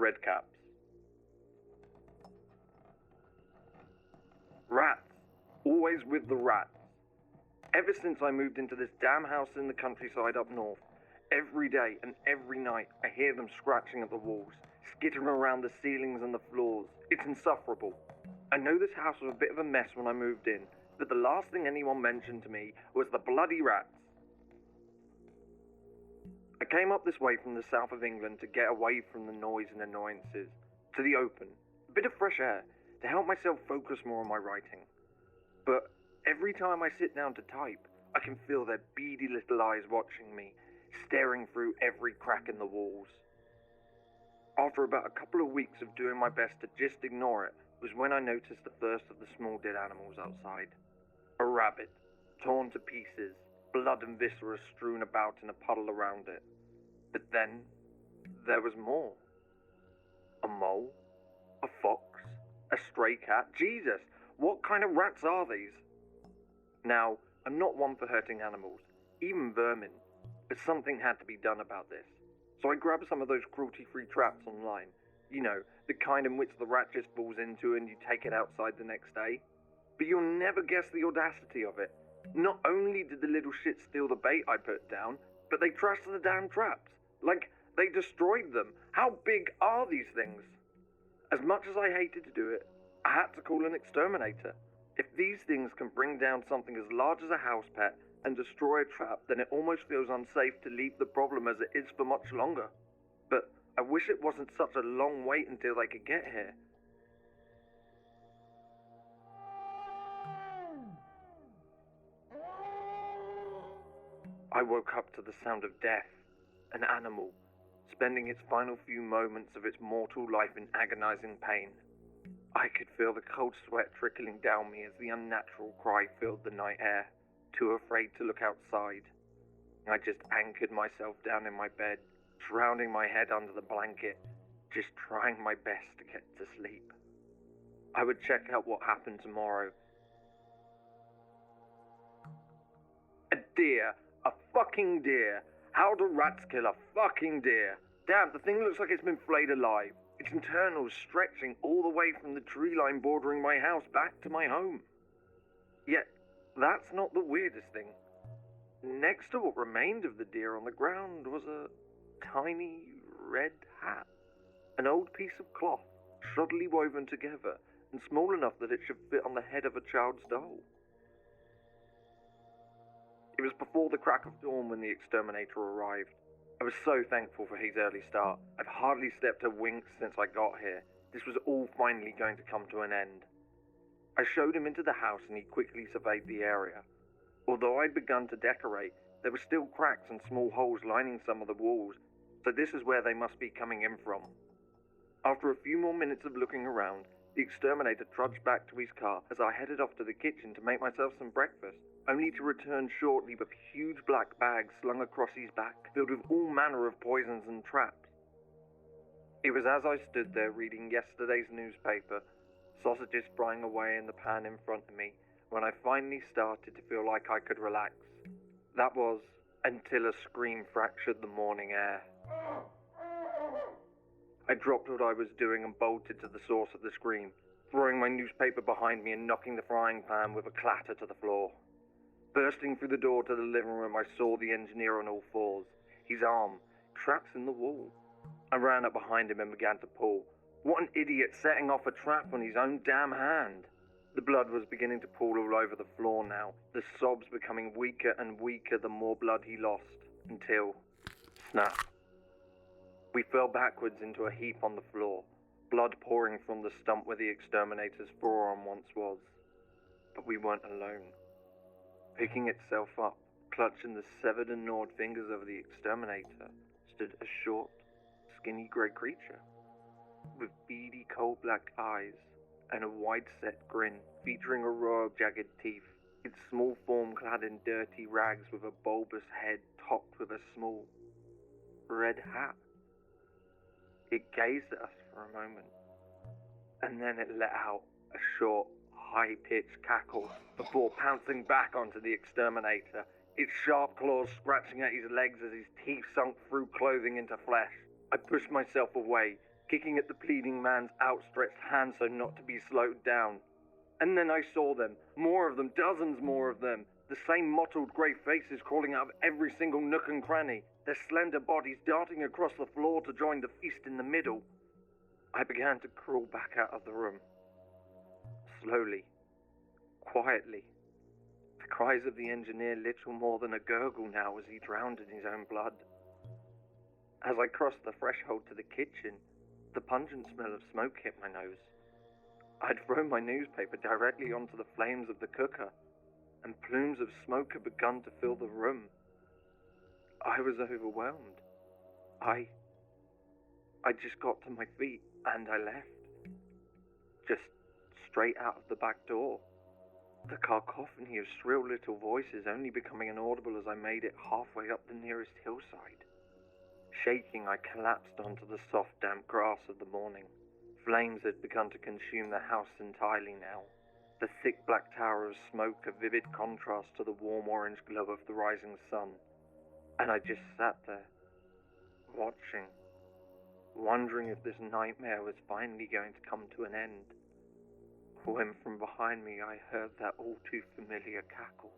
Redcaps. Rats. Always with the rats. Ever since I moved into this damn house in the countryside up north, every day and every night I hear them scratching at the walls, skittering around the ceilings and the floors. It's insufferable. I know this house was a bit of a mess when I moved in, but the last thing anyone mentioned to me was the bloody rats. I came up this way from the south of England to get away from the noise and annoyances, to the open, a bit of fresh air, to help myself focus more on my writing. But every time I sit down to type, I can feel their beady little eyes watching me, staring through every crack in the walls. After about a couple of weeks of doing my best to just ignore it, was when I noticed the first of the small dead animals outside. A rabbit, torn to pieces, blood and viscera strewn about in a puddle around it. But then, there was more. A mole, a fox, a stray cat. Jesus, what kind of rats are these? Now, I'm not one for hurting animals, even vermin, but something had to be done about this. So I grabbed some of those cruelty-free traps online. You know, the kind in which the rat just falls into and you take it outside the next day. But you'll never guess the audacity of it. Not only did the little shit steal the bait I put down, but they trashed the damn traps. Like, they destroyed them. How big are these things? As much as I hated to do it, I had to call an exterminator. If these things can bring down something as large as a house pet and destroy a trap, then it almost feels unsafe to leave the problem as it is for much longer. But I wish it wasn't such a long wait until they could get here. I woke up to the sound of death, an animal, spending its final few moments of its mortal life in agonizing pain. I could feel the cold sweat trickling down me as the unnatural cry filled the night air, too afraid to look outside. I just anchored myself down in my bed, drowning my head under the blanket, just trying my best to get to sleep. I would check out what happened tomorrow. A deer! A fucking deer! How do rats kill a fucking deer? Damn, the thing looks like it's been flayed alive. Its internals stretching all the way from the tree line bordering my house back to my home. Yet, that's not the weirdest thing. Next to what remained of the deer on the ground was a tiny red hat. An old piece of cloth, shoddily woven together, and small enough that it should fit on the head of a child's doll. It was before the crack of dawn when the exterminator arrived. I was so thankful for his early start. I've hardly stepped a wink since I got here. This was all finally going to come to an end. I showed him into the house and he quickly surveyed the area. Although I'd begun to decorate, there were still cracks and small holes lining some of the walls, so this is where they must be coming in from. After a few more minutes of looking around, the exterminator trudged back to his car as I headed off to the kitchen to make myself some breakfast, only to return shortly with huge black bags slung across his back, filled with all manner of poisons and traps. It was as I stood there reading yesterday's newspaper, sausages frying away in the pan in front of me, when I finally started to feel like I could relax. That was until a scream fractured the morning air. I dropped what I was doing and bolted to the source of the scream, throwing my newspaper behind me and knocking the frying pan with a clatter to the floor. Bursting through the door to the living room, I saw the engineer on all fours, his arm trapped in the wall. I ran up behind him and began to pull. What an idiot, setting off a trap on his own damn hand. The blood was beginning to pool all over the floor now, the sobs becoming weaker and weaker the more blood he lost, until, snap. We fell backwards into a heap on the floor, blood pouring from the stump where the exterminator's forearm once was. But we weren't alone. Picking itself up, clutching the severed and gnawed fingers of the exterminator, stood a short, skinny grey creature, with beady coal black eyes and a wide-set grin, featuring a row of jagged teeth, its small form clad in dirty rags with a bulbous head topped with a small red hat. It gazed at us for a moment, and then it let out a short, high-pitched cackle before pouncing back onto the exterminator, its sharp claws scratching at his legs as his teeth sunk through clothing into flesh. I pushed myself away, kicking at the pleading man's outstretched hand so not to be slowed down. And then I saw them, more of them, dozens more of them, the same mottled grey faces crawling out of every single nook and cranny, their slender bodies darting across the floor to join the feast in the middle. I began to crawl back out of the room. Slowly, quietly. The cries of the engineer little more than a gurgle now as he drowned in his own blood. As I crossed the threshold to the kitchen, the pungent smell of smoke hit my nose. I'd thrown my newspaper directly onto the flames of the cooker, and plumes of smoke had begun to fill the room. I was overwhelmed. I just got to my feet and I left. Just straight out of the back door. The cacophony of shrill little voices only becoming inaudible as I made it halfway up the nearest hillside. Shaking, I collapsed onto the soft, damp grass of the morning. Flames had begun to consume the house entirely now. The thick black tower of smoke a vivid contrast to the warm orange glow of the rising sun. And I just sat there, watching, wondering if this nightmare was finally going to come to an end. When from behind me I heard that all too familiar cackle.